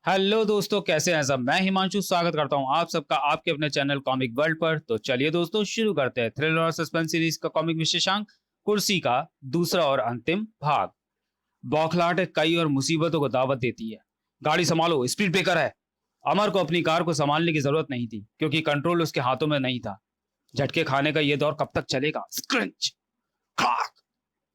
Hello दोस्तों, कैसे हैं सब। मैं हिमांशु स्वागत करता हूं आप सबका आपके अपने चैनल कॉमिक वर्ल्ड पर। तो चलिए दोस्तों शुरू करते हैं थ्रिलर और सस्पेंस सीरीज का कॉमिक विशेषांक कुर्सी का दूसरा और अंतिम भाग। बौखलाहट कई और मुसीबतों को दावत देती है। गाड़ी संभालो, स्पीड ब्रेकर है। अमर को अपनी कार को संभालने की जरूरत नहीं थी क्योंकि कंट्रोल उसके हाथों में नहीं था। झटके खाने का यह दौर कब तक चलेगा। स्क्रंच, खाक।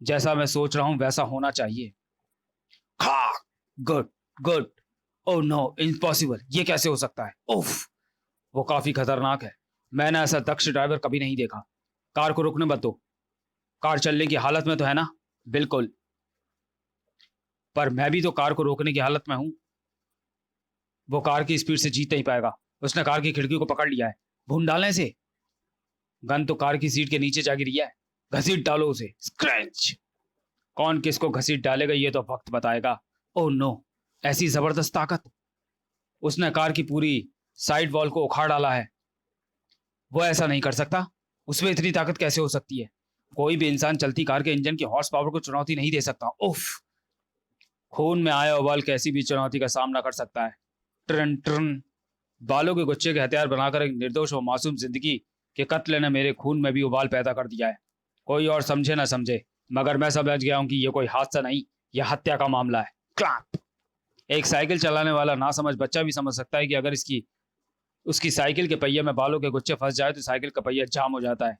जैसा मैं सोच रहा हूं वैसा होना चाहिए। खाक। Good, good. Oh no, impossible. ये कैसे हो सकता है। उफ, वो काफी खतरनाक है। मैंने ऐसा दक्ष ड्राइवर कभी नहीं देखा। कार को रुकने मत दो। कार चलने की हालत में तो है ना। बिल्कुल, पर मैं भी तो कार को रोकने की हालत में हूं। वो कार की स्पीड से जीत नहीं पाएगा। उसने कार की खिड़की को पकड़ लिया है। भून डालने से गन तो कार की सीट के नीचे जा गिरी है। घसीट डालो उसे। स्क्रैच। कौन किसको घसीट डालेगा ये तो वक्त बताएगा। ओह नो, ऐसी जबरदस्त ताकत। उसने कार की पूरी साइड वॉल को उखाड़ डाला है। वो ऐसा नहीं कर सकता। उसमें इतनी ताकत कैसे हो सकती है। कोई भी इंसान चलती कार के इंजन की हॉर्स पावर को चुनौती नहीं दे सकता। उफ, खून में आया उबाल कैसी भी चुनौती का सामना कर सकता है। Turn turn. बालों के गुच्छे के हथियार बनाकर एक निर्दोष और मासूम जिंदगी के कत्ल ने मेरे खून में भी उबाल पैदा कर दिया है। कोई और समझे ना समझे, मगर मैं समझ गया हूं कि यह कोई हादसा नहीं, यह हत्या का मामला है। क्लैप। एक साइकिल चलाने वाला ना समझ बच्चा भी समझ सकता है कि अगर इसकी उसकी साइकिल के पहिए में बालों के गुच्छे फंस जाए तो साइकिल का पहिया जाम हो जाता है।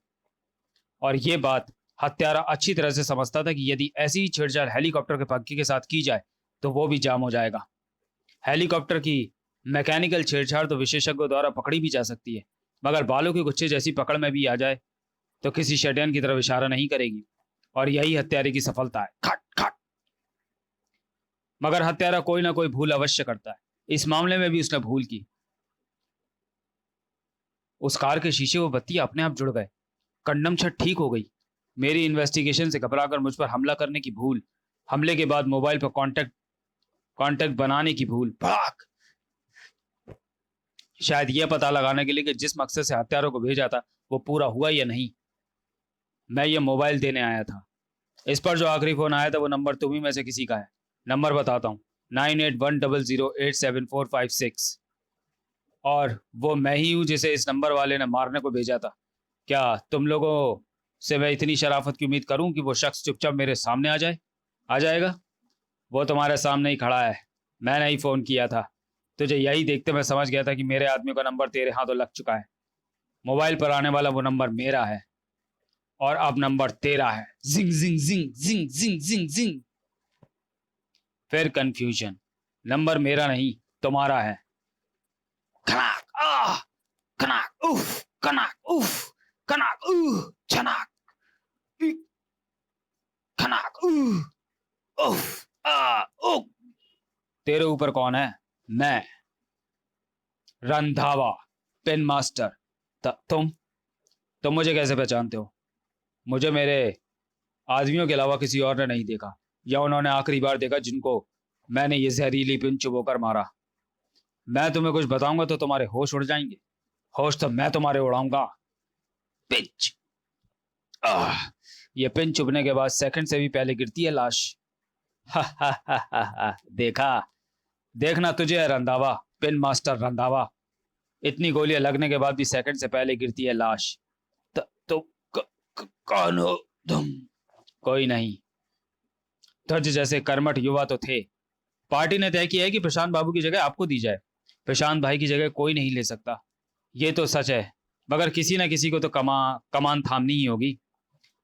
और यह बात हत्यारा अच्छी तरह से समझता था कि यदि ऐसी ही छेड़छाड़ हेलीकॉप्टर के पंखे के साथ की जाए तो वो भी जाम हो जाएगा। हेलीकॉप्टर की मैकेनिकल छेड़छाड़ तो विशेषज्ञों द्वारा पकड़ी भी जा सकती है, मगर बालों के गुच्छे जैसी पकड़ में भी आ जाए तो किसी षड्यंत्र की तरफ इशारा नहीं करेगी। और यही हत्यारे की सफलता है। खट खट। मगर हत्यारा कोई ना कोई भूल अवश्य करता है। इस मामले में भी उसने भूल की। उस कार के शीशे व बत्ती अपने आप जुड़ गए। कंडम छत ठीक हो गई। मेरी इन्वेस्टिगेशन से घबराकर मुझ पर हमला करने की भूल, हमले के बाद मोबाइल पर कांटेक्ट कांटेक्ट बनाने की भूल, भाग। शायद यह पता लगाने के लिए कि जिस मकसद से हत्यारों को भेजा था वो पूरा हुआ या नहीं, मैं ये मोबाइल देने आया था। इस पर जो आखिरी फोन आया था वो नंबर तुम्ही में से किसी का है। नंबर बताता हूँ, 9810087456। और वो मैं ही हूं जिसे इस नंबर वाले ने मारने को भेजा था। क्या तुम लोगों से मैं इतनी शराफत की उम्मीद करूं कि वो शख्स चुपचाप मेरे सामने आ जाए। आ जाएगा। वो तुम्हारे सामने ही खड़ा है। मैंने ही फोन किया था। तुझे यही देखते मैं समझ गया था कि मेरे आदमी का नंबर तेरे हाथों लग चुका है। मोबाइल पर आने वाला वो नंबर मेरा है और अब नंबर तेरा है। जिंग जिंग जिंग जिंग जिंग जिंग जिंग। फिर कंफ्यूजन। नंबर मेरा नहीं, तुम्हारा है। खनाक, आह, खनाक, उफ, खनाक, उफ, खनाक, छनाक, इ, खनाक, उफ, उफ। तेरे ऊपर कौन है। मैं, रंधावा, पेन मास्टर। तुम मुझे कैसे पहचानते हो। मुझे मेरे आदमियों के अलावा किसी और ने नहीं देखा, या उन्होंने आखिरी बार देखा जिनको मैंने ये जहरीली पिन चुबोकर मारा। मैं तुम्हें कुछ बताऊंगा तो तुम्हारे होश उड़ जाएंगे। होश तो मैं तुम्हारे उड़ाऊंगा। पिच। आह, ये पिन चुभने के बाद सेकंड से भी पहले गिरती है लाश। हा हा हा हा हा। देखा। देखना तुझे है रंधावा, पिन मास्टर रंधावा। इतनी गोलियां लगने के बाद भी सेकंड से पहले गिरती है लाश। तो कौन हो तुम। कोई नहीं। ध्वज जैसे कर्मठ युवा तो थे। पार्टी ने तय किया है कि प्रशांत बाबू की जगह आपको दी जाए। प्रशांत भाई की जगह कोई नहीं ले सकता। ये तो सच है, मगर किसी ना किसी को तो कमान थामनी ही होगी।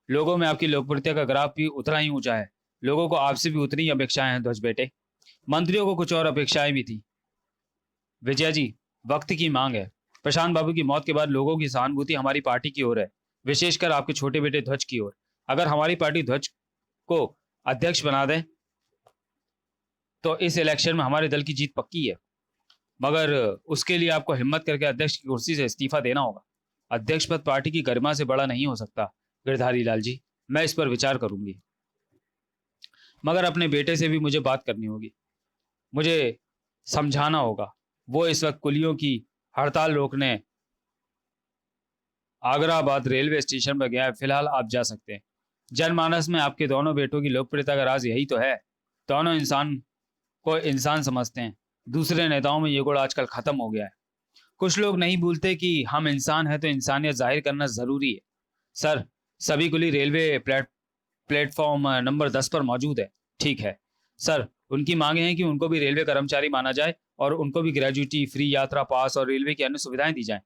लोगों में आपकी लोकप्रियता का ग्राफ भी उतना ही ऊंचा है। लोगों को आपसे भी उतनी ही अपेक्षाएं हैं ध्वज बेटे। मंत्रियों को कुछ और अपेक्षाएं भी थी। विजय जी, वक्त की मांग है। प्रशांत बाबू की मौत के बाद लोगों की सहानुभूति हमारी पार्टी की ओर है, विशेषकर आपके छोटे बेटे ध्वज की ओर। अगर हमारी पार्टी ध्वज को अध्यक्ष बना दे तो इस इलेक्शन में हमारे दल की जीत पक्की है। मगर उसके लिए आपको हिम्मत करके अध्यक्ष की कुर्सी से इस्तीफा देना होगा। अध्यक्ष पद पार्टी की गरिमा से बड़ा नहीं हो सकता गिरधारी लाल जी। मैं इस पर विचार करूंगी, मगर अपने बेटे से भी मुझे बात करनी होगी। मुझे समझाना होगा। वो इस वक्त कुलियों की हड़ताल रोकने आगराबाद रेलवे स्टेशन पर गया है। फिलहाल आप जा सकते हैं। जनमानस में आपके दोनों बेटों की लोकप्रियता का राज यही तो है। दोनों इंसान को इंसान समझते हैं। दूसरे नेताओं में ये गुण आजकल खत्म हो गया है। कुछ लोग नहीं भूलते कि हम इंसान हैं तो इंसानियत जाहिर करना जरूरी है। सर, सभी कुली रेलवे प्लेटफॉर्म नंबर 10 पर मौजूद है। ठीक है सर, उनकी मांगे हैं कि उनको भी रेलवे कर्मचारी माना जाए और उनको भी ग्रेजुइटी, फ्री यात्रा पास और रेलवे की अन्य सुविधाएं दी जाएं।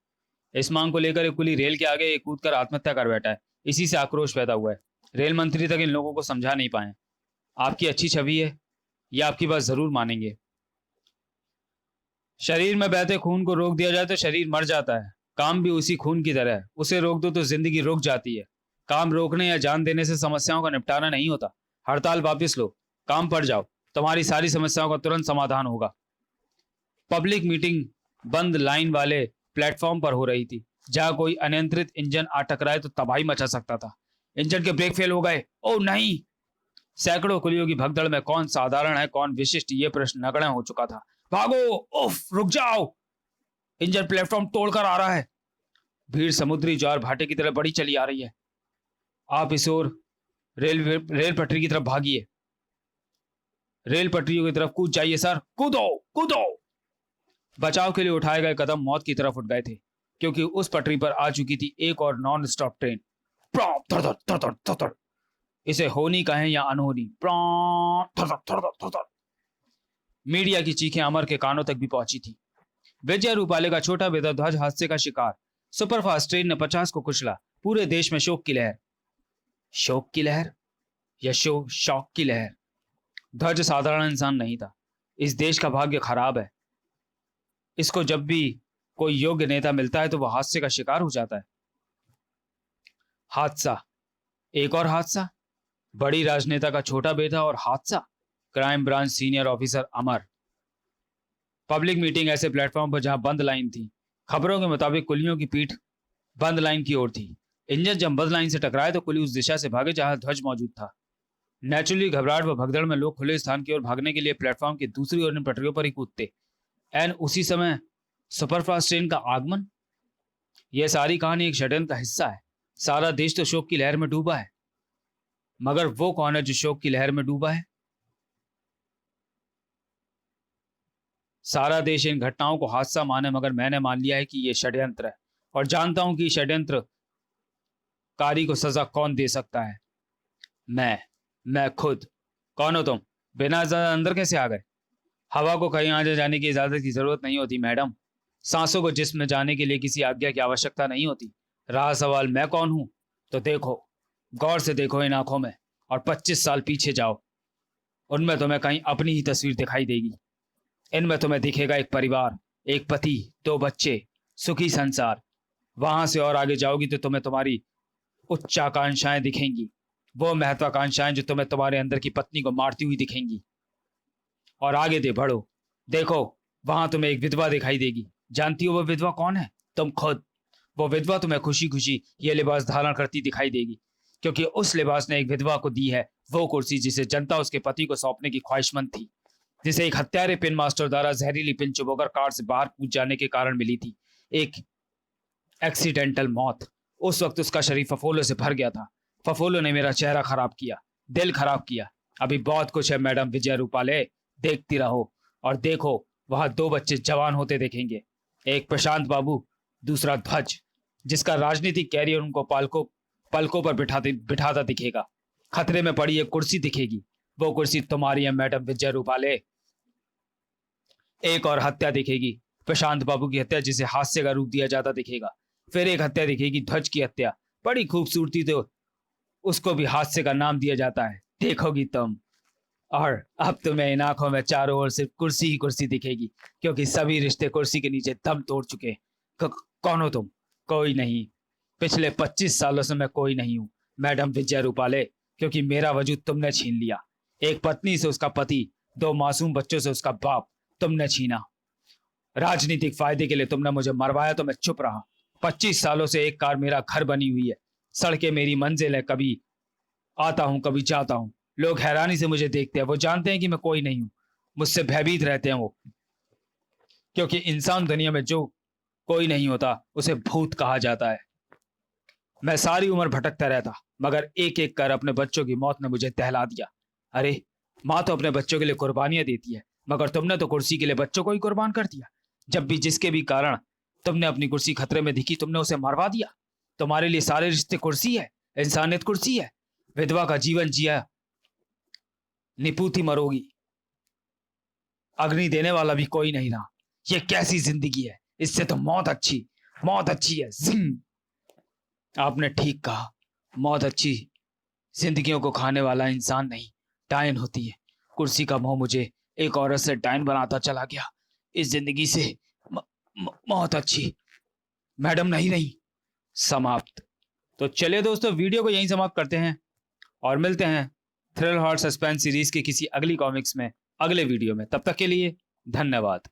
इस मांग को लेकर एक कुली रेल के आगे कूद कर आत्महत्या कर बैठा है। इसी से आक्रोश पैदा हुआ है। रेल मंत्री तक इन लोगों को समझा नहीं पाए। आपकी अच्छी छवि है, ये आपकी बात जरूर मानेंगे। शरीर में बहते खून को रोक दिया जाए तो शरीर मर जाता है। काम भी उसी खून की तरह है, उसे रोक दो तो जिंदगी रुक जाती है। काम रोकने या जान देने से समस्याओं का निपटारा नहीं होता। हड़ताल वापस लो, काम पर जाओ, तुम्हारी सारी समस्याओं का तुरंत समाधान होगा। पब्लिक मीटिंग बंद लाइन वाले प्लेटफॉर्म पर हो रही थी, जहां कोई अनियंत्रित इंजन आ टकराए तो तबाही मचा सकता था। इंजन के ब्रेक फेल हो गए। ओ नहीं! सैकड़ों कुलियों की भगदड़ में कौन साधारण है कौन विशिष्ट, ये प्रश्न नगण्य हो चुका था। भागो! उफ, रुक जाओ, इंजन प्लेटफॉर्म तोड़कर आ रहा है। भीड़ समुद्री ज्वार भाटे की तरह बड़ी चली आ रही है। आप इस ओर रेल पटरी की तरफ भागिए, रेल पटरियों की तरफ कूद जाइए सर, कूदो कूदो। बचाव के लिए उठाए गए कदम मौत की तरफ उठ गए थे, क्योंकि उस पटरी पर आ चुकी थी एक और नॉन स्टॉप ट्रेन। इसे होनी कहें या अनहोनी, मीडिया की चीखें अमर के कानों तक भी पहुंची थी। विजय रूपाले का छोटा बेटा ध्वज हादसे का शिकार। सुपरफास्ट ट्रेन ने 50 को कुचला। पूरे देश में शोक की लहर। शोक की लहर या शौक की लहर? ध्वज साधारण इंसान नहीं था। इस देश का भाग्य खराब है। इसको जब भी कोई योग्य नेता मिलता है तो वह हादसे का शिकार हो जाता है। हादसा, एक और हादसा, बड़ी राजनेता का छोटा बेटा और हादसा। क्राइम ब्रांच सीनियर ऑफिसर अमर। पब्लिक मीटिंग ऐसे प्लेटफॉर्म पर जहां बंद लाइन थी। खबरों के मुताबिक कुलियों की पीठ बंद लाइन की ओर थी। इंजन जब बंद लाइन से टकराए तो कुली उस दिशा से भागे जहां ध्वज मौजूद था। नेचुरली घबराहट व भगदड़ में लोग खुले स्थान की ओर भागने के लिए प्लेटफॉर्म की दूसरी ओर इन पटरियों पर ही कूदते। एंड उसी समय सुपरफास्ट ट्रेन का आगमन। यह सारी कहानी एक षड्यंत्र का हिस्सा है। सारा देश तो शोक की लहर में डूबा है, मगर वो कौन है जो शोक की लहर में डूबा है? सारा देश इन घटनाओं को हादसा माने, मगर मैंने मान लिया है कि यह षड्यंत्र है और जानता हूं कि षड्यंत्रकारी को सजा कौन दे सकता है। मैं खुद। कौन हो तुम? बिना इजाजत अंदर कैसे आ गए? हवा को कहीं आने जाने की इजाजत की जरूरत नहीं होती मैडम। सांसों को जिस्म में जाने के लिए किसी आज्ञा की आवश्यकता नहीं होती। रहा सवाल मैं कौन हूं, तो देखो, गौर से देखो इन आंखों में और 25 साल पीछे जाओ। उनमें तुम्हें कहीं अपनी ही तस्वीर दिखाई देगी। इनमें तुम्हें दिखेगा एक परिवार, एक पति, 2 बच्चे, सुखी संसार। वहां से और आगे जाओगी तो तुम्हें तुम्हारी उच्चाकांक्षाएं दिखेंगी, वो महत्वाकांक्षाएं जो तुम्हें तुम्हारे अंदर की पत्नी को मारती हुई दिखेंगी। और आगे दे बढ़ो, देखो, वहां तुम्हें एक विधवा दिखाई देगी। जानती हो वो विधवा कौन है? तुम खुद। वो विधवा तुम्हें खुशी खुशी ये लिबास धारण करती दिखाई देगी, क्योंकि उस लिबास ने एक विधवा को दी है वो कुर्सी जिसे जनता उसके पति को सौंपने की ख्वाहिशमंद थी, जिसे एक हत्यारे पिन मास्टर द्वारा जहरीली पिन चुभोकर कार से बाहर कूद जाने के कारण मिली थी। एक एक्सीडेंटल मौत। उस वक्त उसका शरीर फफोले से भर गया था। फफोलो ने मेरा चेहरा खराब किया, दिल खराब किया। अभी बहुत कुछ है मैडम विजय रूपाले, देखती रहो और देखो, वहां 2 बच्चे जवान होते देखेंगे। एक प्रशांत बाबू, दूसरा ध्वज, जिसका राजनीतिक कैरियर उनको पलकों पर बिठाता दिखेगा। खतरे में पड़ी एक कुर्सी दिखेगी, वो कुर्सी तुम्हारी है मैडम विजय रूपाले। एक और हत्या दिखेगी, प्रशांत बाबू की हत्या, जिसे हास्य का रूप दिया जाता दिखेगा। फिर एक हत्या दिखेगी, ध्वज की हत्या, बड़ी खूबसूरती, तो उसको भी हास्य का नाम दिया जाता है, देखोगी तुम। और अब तुम्हें इन आंखों में चारों ओर सिर्फ कुर्सी ही कुर्सी दिखेगी, क्योंकि सभी रिश्ते कुर्सी के नीचे दम तोड़ चुके। कौन हो तुम? कोई नहीं। पिछले 25 सालों से मैं कोई नहीं हूं मैडम विजय रूपाले, क्योंकि मेरा वजूद तुमने छीन लिया। एक पत्नी से उसका पति, 2 मासूम बच्चों से उसका बाप तुमने छीना। राजनीतिक फायदे के लिए तुमने मुझे मरवाया तो मैं चुप रहा। 25 सालों से एक कार मेरा घर बनी हुई है, सड़कें मेरी मंजिल है। कभी आता हूं, कभी जाता हूं। लोग हैरानी से मुझे देखते हैं, वो जानते हैं कि मैं कोई नहीं हूं। मुझसे भयभीत रहते हैं वो, क्योंकि इंसान दुनिया में जो कोई नहीं होता उसे भूत कहा जाता है। मैं सारी उम्र भटकता रहता, मगर एक एक कर अपने बच्चों की मौत ने मुझे दहला दिया। अरे, माँ तो अपने बच्चों के लिए कुर्बानियां देती है, मगर तुमने तो कुर्सी के लिए बच्चों को ही कुर्बान कर दिया। जब भी जिसके भी कारण तुमने अपनी कुर्सी खतरे में दिखी, तुमने उसे मरवा दिया। तुम्हारे लिए सारे रिश्ते कुर्सी है, इंसानियत कुर्सी है। विधवा का जीवन जिया, निपुथी मरोगी, अग्नि देने वाला भी कोई नहीं रहा। ये कैसी जिंदगी है? इससे तो मौत अच्छी है। आपने ठीक कहा, मौत अच्छी। जिंदगियों को खाने वाला इंसान नहीं, डायन होती है। कुर्सी का मोह मुझे एक औरत से डायन बनाता चला गया। इस जिंदगी से मौत अच्छी। मैडम नहीं रही। समाप्त। तो चलिए दोस्तों, वीडियो को यहीं समाप्त करते हैं और मिलते हैं थ्रिल हॉरर सस्पेंस सीरीज की किसी अगली कॉमिक्स में, अगले वीडियो में। तब तक के लिए धन्यवाद।